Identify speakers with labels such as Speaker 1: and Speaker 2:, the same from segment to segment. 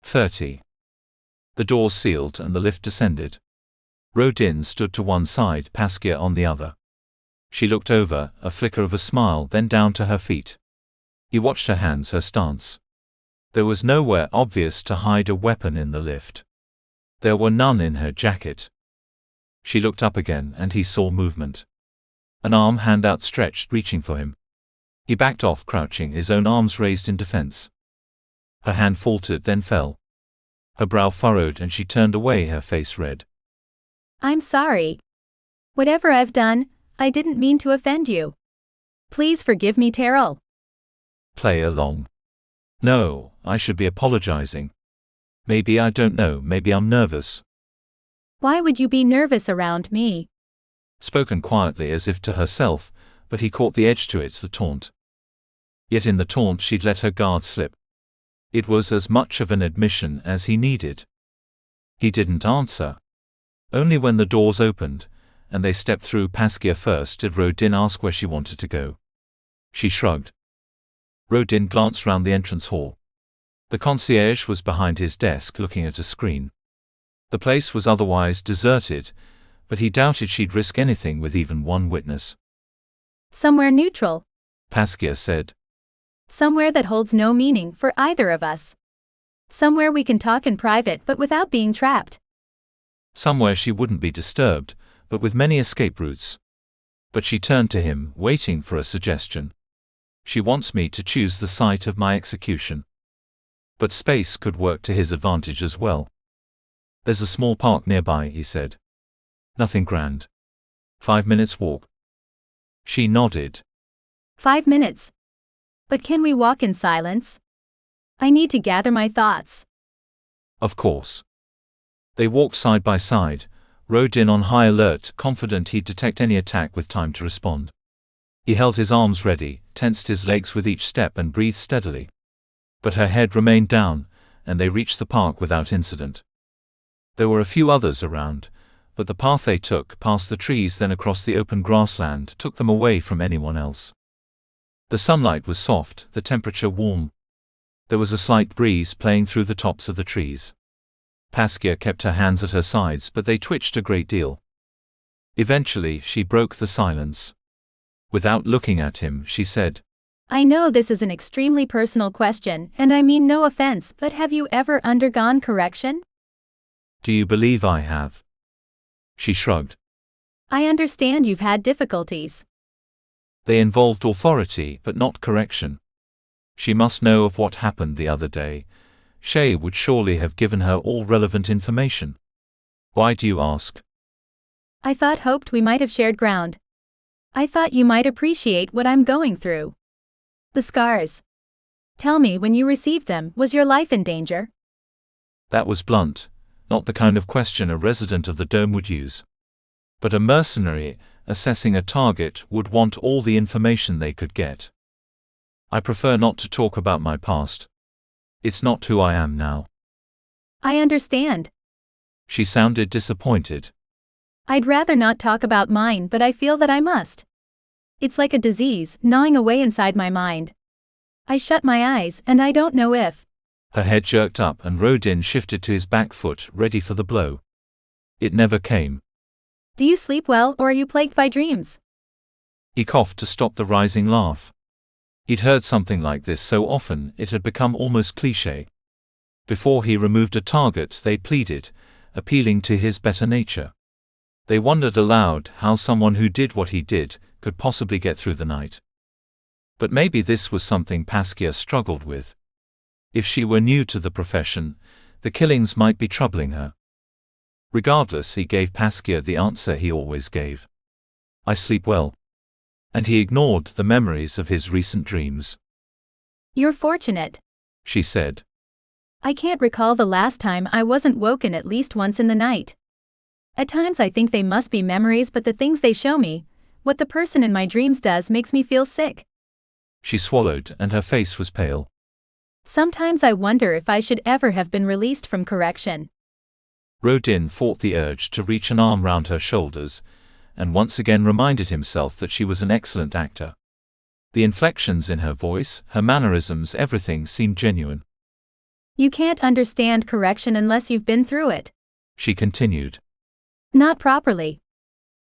Speaker 1: 30. The doors sealed and the lift descended. Rodin stood to one side, Paskia on the other. She looked over, a flicker of a smile, then down to her feet. He watched her hands, her stance. There was nowhere obvious to hide a weapon in the lift. There were none in her jacket. She looked up again and he saw movement. An arm, hand outstretched, reaching for him. He backed off, crouching, his own arms raised in defense. Her hand faltered, then fell. Her brow furrowed and she turned away, her face red.
Speaker 2: I'm sorry. Whatever I've done, I didn't mean to offend you. Please forgive me, Terrell.
Speaker 1: Play along. No, I should be apologizing. Maybe I don't know, maybe I'm nervous.
Speaker 2: Why would you be nervous around me?
Speaker 1: Spoken quietly as if to herself, but he caught the edge to it, the taunt. Yet in the taunt she'd let her guard slip. It was as much of an admission as he needed. He didn't answer. Only when the doors opened, and they stepped through Paskia first, did Rodin ask where she wanted to go. She shrugged. Rodin glanced round the entrance hall. The concierge was behind his desk looking at a screen. The place was otherwise deserted, but he doubted she'd risk anything with even one witness.
Speaker 2: Somewhere neutral,
Speaker 1: Paskia said.
Speaker 2: Somewhere that holds no meaning for either of us. Somewhere we can talk in private but without being trapped.
Speaker 1: Somewhere she wouldn't be disturbed, but with many escape routes. But she turned to him, waiting for a suggestion. She wants me to choose the site of my execution. But space could work to his advantage as well. There's a small park nearby, he said. Nothing grand. 5 minutes walk. She nodded.
Speaker 2: 5 minutes. But can we walk in silence? I need to gather my thoughts.
Speaker 1: Of course. They walked side by side, Rodin on high alert, confident he'd detect any attack with time to respond. He held his arms ready, tensed his legs with each step and breathed steadily. But her head remained down, and they reached the park without incident. There were a few others around, but the path they took, past the trees then across the open grassland, took them away from anyone else. The sunlight was soft, the temperature warm. There was a slight breeze playing through the tops of the trees. Paskia kept her hands at her sides, but they twitched a great deal. Eventually, she broke the silence. Without looking at him, she said,
Speaker 2: I know this is an extremely personal question, and I mean no offense, but have you ever undergone correction?
Speaker 1: Do you believe I have? She shrugged.
Speaker 2: I understand you've had difficulties.
Speaker 1: They involved authority, but not correction. She must know of what happened the other day. Shay would surely have given her all relevant information. Why do you ask?
Speaker 2: I hoped we might have shared ground. I thought you might appreciate what I'm going through. The scars. Tell me, when you received them, was your life in danger?
Speaker 1: That was blunt, not the kind of question a resident of the dome would use. But a mercenary, assessing a target, would want all the information they could get. I prefer not to talk about my past. It's not who I am now.
Speaker 2: I understand.
Speaker 1: She sounded disappointed.
Speaker 2: I'd rather not talk about mine, but I feel that I must. It's like a disease, gnawing away inside my mind. I shut my eyes, and I don't know if.
Speaker 1: Her head jerked up and Rodin shifted to his back foot, ready for the blow. It never came.
Speaker 2: Do you sleep well, or are you plagued by dreams?
Speaker 1: He coughed to stop the rising laugh. He'd heard something like this so often, it had become almost cliché. Before he removed a target, they pleaded, appealing to his better nature. They wondered aloud how someone who did what he did could possibly get through the night. But maybe this was something Paskia struggled with. If she were new to the profession, the killings might be troubling her. Regardless, he gave Paskia the answer he always gave. I sleep well. And he ignored the memories of his recent dreams.
Speaker 2: You're fortunate,
Speaker 1: she said.
Speaker 2: I can't recall the last time I wasn't woken at least once in the night. At times I think they must be memories, but the things they show me, what the person in my dreams does, makes me feel sick.
Speaker 1: She swallowed, and her face was pale.
Speaker 2: Sometimes I wonder if I should ever have been released from correction.
Speaker 1: Rodin fought the urge to reach an arm round her shoulders, and once again reminded himself that she was an excellent actor. The inflections in her voice, her mannerisms, everything seemed genuine.
Speaker 2: You can't understand correction unless you've been through it.
Speaker 1: She continued.
Speaker 2: Not properly.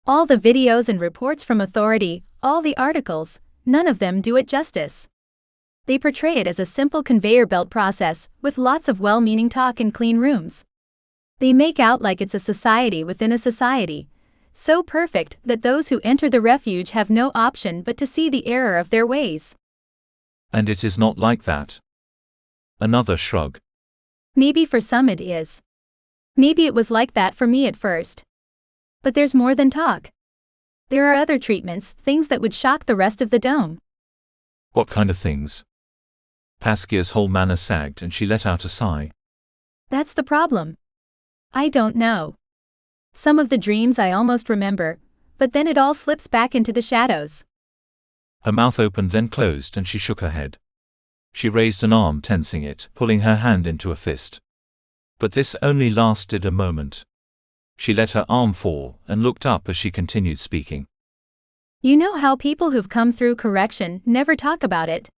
Speaker 2: All the videos and reports from authority, all the articles, none of them do it justice. They portray it as a simple conveyor belt process, with lots of well-meaning talk in clean rooms. They make out like it's a society within a society, so perfect that those who enter the refuge have no option but to see the error of their ways.
Speaker 1: And it is not like that. Another shrug.
Speaker 2: Maybe for some it is. Maybe it was like that for me at first. But there's more than talk. There are other treatments, things that would shock the rest of the dome.
Speaker 1: What kind of things? Paskia's whole manner sagged and she let out a sigh.
Speaker 2: That's the problem. I don't know. Some of the dreams I almost remember, but then it all slips back into the shadows.
Speaker 1: Her mouth opened then closed and she shook her head. She raised an arm, tensing it, pulling her hand into a fist. But this only lasted a moment. She let her arm fall and looked up as she continued speaking.
Speaker 2: You know how people who've come through correction never talk about it?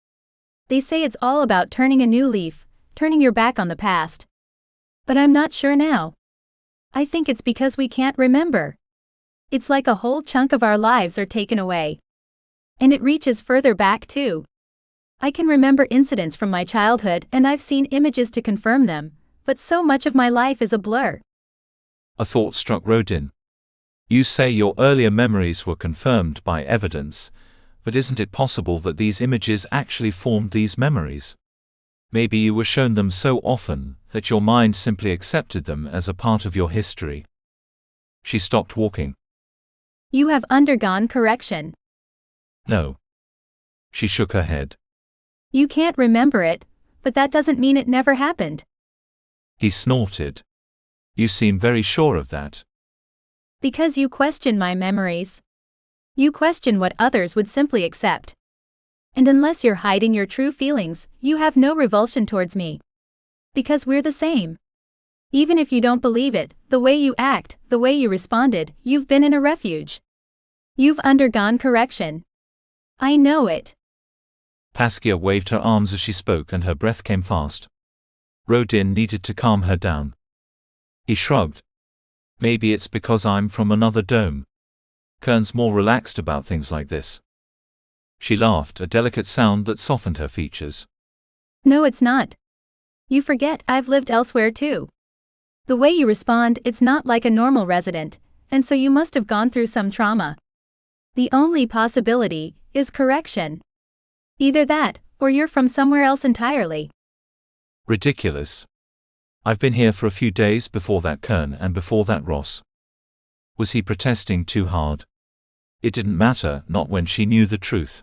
Speaker 2: They say it's all about turning a new leaf, turning your back on the past. But I'm not sure now. I think it's because we can't remember. It's like a whole chunk of our lives are taken away. And it reaches further back too. I can remember incidents from my childhood and I've seen images to confirm them, but so much of my life is a blur.
Speaker 1: A thought struck Rodin. You say your earlier memories were confirmed by evidence, but isn't it possible that these images actually formed these memories? Maybe you were shown them so often that your mind simply accepted them as a part of your history. She stopped walking.
Speaker 2: You have undergone correction.
Speaker 1: No. She shook her head.
Speaker 2: You can't remember it, but that doesn't mean it never happened.
Speaker 1: He snorted. You seem very sure of that.
Speaker 2: Because you question my memories. You question what others would simply accept. And unless you're hiding your true feelings, you have no revulsion towards me. Because we're the same. Even if you don't believe it, the way you act, the way you responded, you've been in a refuge. You've undergone correction. I know it.
Speaker 1: Paskia waved her arms as she spoke and her breath came fast. Rodin needed to calm her down. He shrugged. Maybe it's because I'm from another dome. Kern's more relaxed about things like this. She laughed, a delicate sound that softened her features.
Speaker 2: No, it's not. You forget I've lived elsewhere too. The way you respond, it's not like a normal resident, and so you must have gone through some trauma. The only possibility is correction. Either that, or you're from somewhere else entirely.
Speaker 1: Ridiculous. I've been here for a few days before that Kern and before that Ross. Was he protesting too hard? It didn't matter, not when she knew the truth.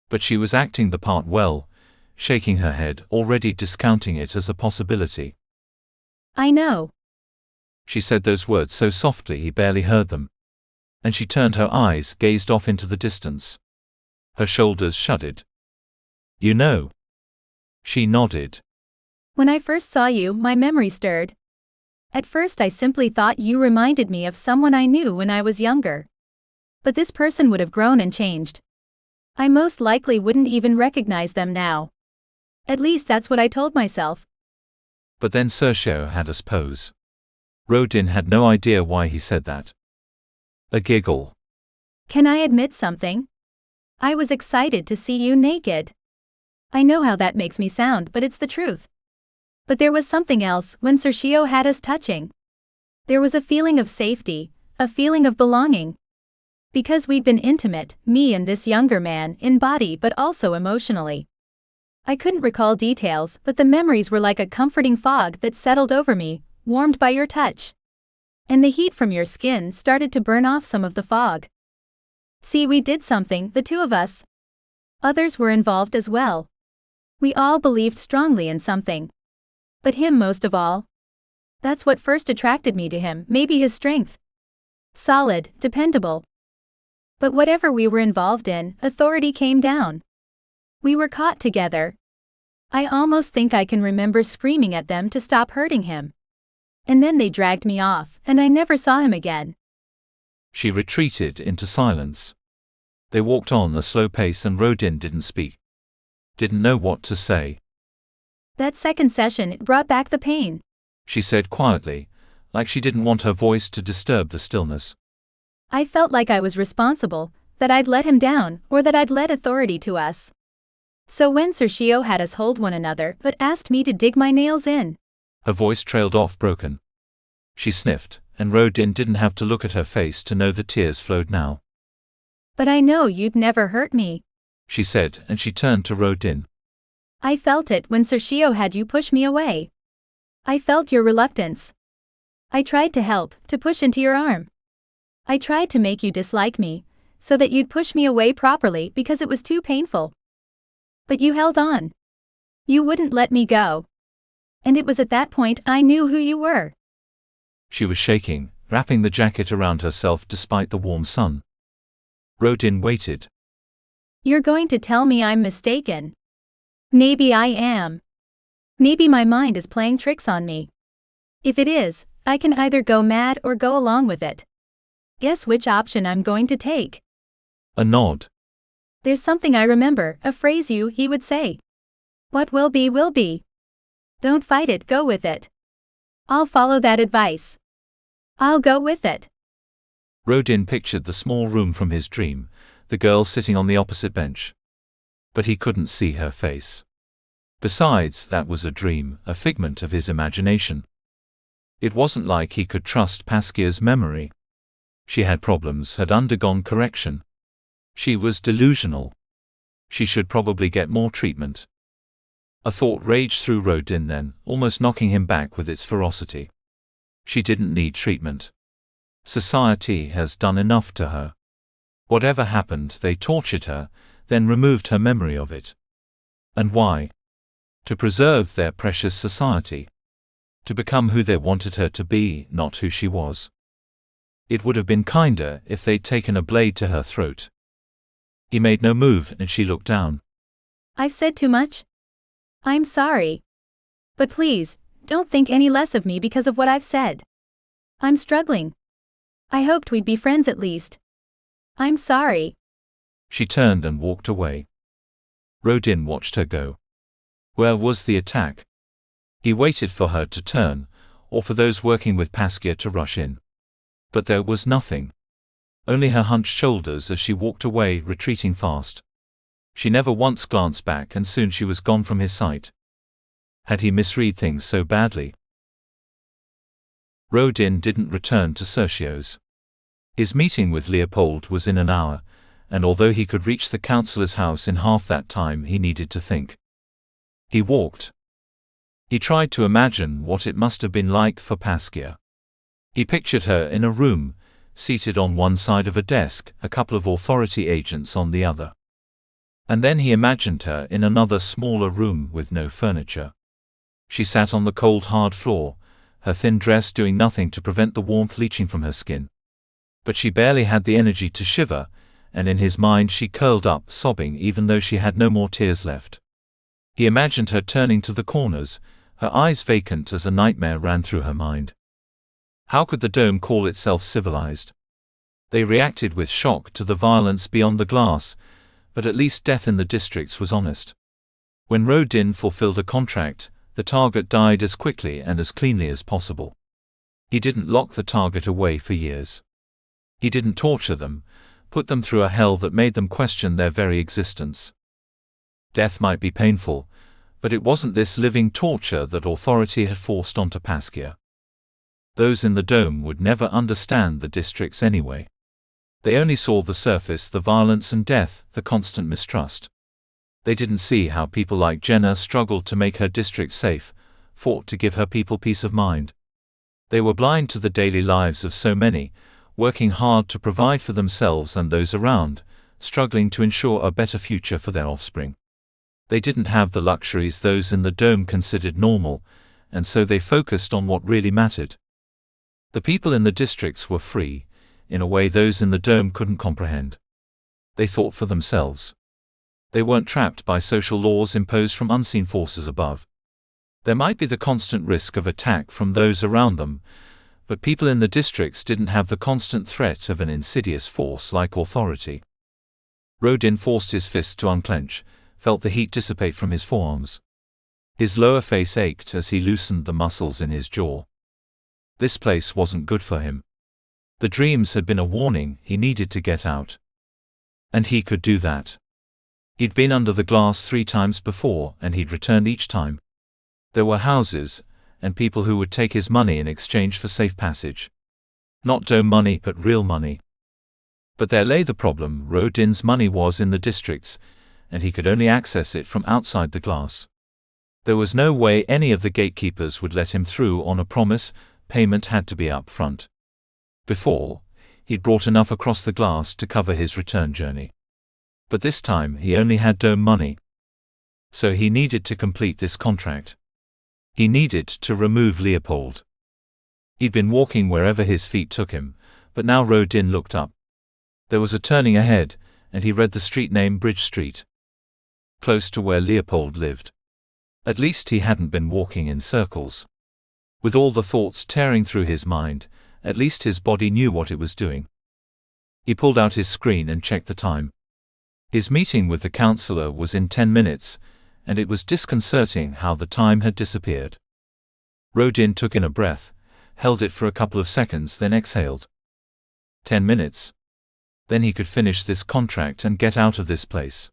Speaker 1: But she was acting the part well, shaking her head, already discounting it as a possibility.
Speaker 2: I know.
Speaker 1: She said those words so softly he barely heard them. And she turned her eyes, gazed off into the distance. Her shoulders shuddered. You know. She nodded.
Speaker 2: When I first saw you, my memory stirred. At first I simply thought you reminded me of someone I knew when I was younger. But this person would have grown and changed. I most likely wouldn't even recognize them now. At least that's what I told myself.
Speaker 1: But then Sergio had us pose. Rodin had no idea why he said that. A giggle.
Speaker 2: Can I admit something? I was excited to see you naked. I know how that makes me sound, but it's the truth. But there was something else when Sergio had us touching. There was a feeling of safety, a feeling of belonging. Because we'd been intimate, me and this younger man, in body but also emotionally. I couldn't recall details, but the memories were like a comforting fog that settled over me, warmed by your touch. And the heat from your skin started to burn off some of the fog. See, we did something, the two of us. Others were involved as well. We all believed strongly in something. But him most of all. That's what first attracted me to him, maybe his strength. Solid, dependable. But whatever we were involved in, authority came down. We were caught together. I almost think I can remember screaming at them to stop hurting him. And then they dragged me off, and I never saw him again.
Speaker 1: She retreated into silence. They walked on a slow pace and Rodin didn't speak. Didn't know what to say.
Speaker 2: That second session, it brought back the pain.
Speaker 1: She said quietly, like she didn't want her voice to disturb the stillness.
Speaker 2: I felt like I was responsible, that I'd let him down, or that I'd led authority to us. So when Sergio had us hold one another but asked me to dig my nails in.
Speaker 1: Her voice trailed off broken. She sniffed, and Rodin didn't have to look at her face to know the tears flowed now.
Speaker 2: But I know you'd never hurt me,
Speaker 1: she said, and she turned to Rodin.
Speaker 2: I felt it when Sergio had you push me away. I felt your reluctance. I tried to help, to push into your arm. I tried to make you dislike me, so that you'd push me away properly because it was too painful. But you held on. You wouldn't let me go. And it was at that point I knew who you were.
Speaker 1: She was shaking, wrapping the jacket around herself despite the warm sun. Rodin waited.
Speaker 2: You're going to tell me I'm mistaken. Maybe I am. Maybe my mind is playing tricks on me. If it is, I can either go mad or go along with it. Guess which option I'm going to take?
Speaker 1: A nod.
Speaker 2: There's something I remember, a phrase he would say. What will be will be. Don't fight it, go with it. I'll follow that advice. I'll go with it.
Speaker 1: Rodin pictured the small room from his dream, the girl sitting on the opposite bench. But he couldn't see her face. Besides, that was a dream, a figment of his imagination. It wasn't like he could trust Paskia's memory. She had problems, had undergone correction. She was delusional. She should probably get more treatment. A thought raged through Rodin then, almost knocking him back with its ferocity. She didn't need treatment. Society has done enough to her. Whatever happened, they tortured her, then removed her memory of it. And why? To preserve their precious society. To become who they wanted her to be, not who she was. It would have been kinder if they'd taken a blade to her throat. He made no move and she looked down.
Speaker 2: I've said too much? I'm sorry. But please, don't think any less of me because of what I've said. I'm struggling. I hoped we'd be friends at least. I'm sorry.
Speaker 1: She turned and walked away. Rodin watched her go. Where was the attack? He waited for her to turn, or for those working with Paskia to rush in. But there was nothing. Only her hunched shoulders as she walked away, retreating fast. She never once glanced back and soon she was gone from his sight. Had he misread things so badly? Rodin didn't return to Sergio's. His meeting with Leopold was in an hour, and although he could reach the councillor's house in half that time, he needed to think. He walked. He tried to imagine what it must have been like for Paskia. He pictured her in a room, seated on one side of a desk, a couple of authority agents on the other. And then he imagined her in another smaller room with no furniture. She sat on the cold hard floor, her thin dress doing nothing to prevent the warmth leaching from her skin. But she barely had the energy to shiver, and in his mind she curled up, sobbing even though she had no more tears left. He imagined her turning to the corners, her eyes vacant as a nightmare ran through her mind. How could the dome call itself civilized? They reacted with shock to the violence beyond the glass, but at least death in the districts was honest. When Rodin fulfilled a contract, the target died as quickly and as cleanly as possible. He didn't lock the target away for years. He didn't torture them, put them through a hell that made them question their very existence. Death might be painful, but it wasn't this living torture that authority had forced onto Paskia. Those in the dome would never understand the districts anyway. They only saw the surface, the violence and death, the constant mistrust. They didn't see how people like Jenna struggled to make her district safe, fought to give her people peace of mind. They were blind to the daily lives of so many, working hard to provide for themselves and those around, struggling to ensure a better future for their offspring. They didn't have the luxuries those in the dome considered normal, and so they focused on what really mattered. The people in the districts were free, in a way those in the dome couldn't comprehend. They thought for themselves. They weren't trapped by social laws imposed from unseen forces above. There might be the constant risk of attack from those around them, but people in the districts didn't have the constant threat of an insidious force like authority. Rodin forced his fists to unclench, felt the heat dissipate from his forearms. His lower face ached as he loosened the muscles in his jaw. This place wasn't good for him. The dreams had been a warning, he needed to get out. And he could do that. He'd been under the glass 3 times before, and he'd returned each time. There were houses, and people who would take his money in exchange for safe passage. Not dough money, but real money. But there lay the problem. Rodin's money was in the districts, and he could only access it from outside the glass. There was no way any of the gatekeepers would let him through on a promise. Payment had to be up front. Before, he'd brought enough across the glass to cover his return journey. But this time he only had dough money. So he needed to complete this contract. He needed to remove Leopold. He'd been walking wherever his feet took him, but now Rodin looked up. There was a turning ahead, and he read the street name Bridge Street. Close to where Leopold lived. At least he hadn't been walking in circles. With all the thoughts tearing through his mind, at least his body knew what it was doing. He pulled out his screen and checked the time. His meeting with the counselor was in 10 minutes, and it was disconcerting how the time had disappeared. Rodin took in a breath, held it for a couple of seconds, then exhaled. 10 minutes. Then he could finish this contract and get out of this place.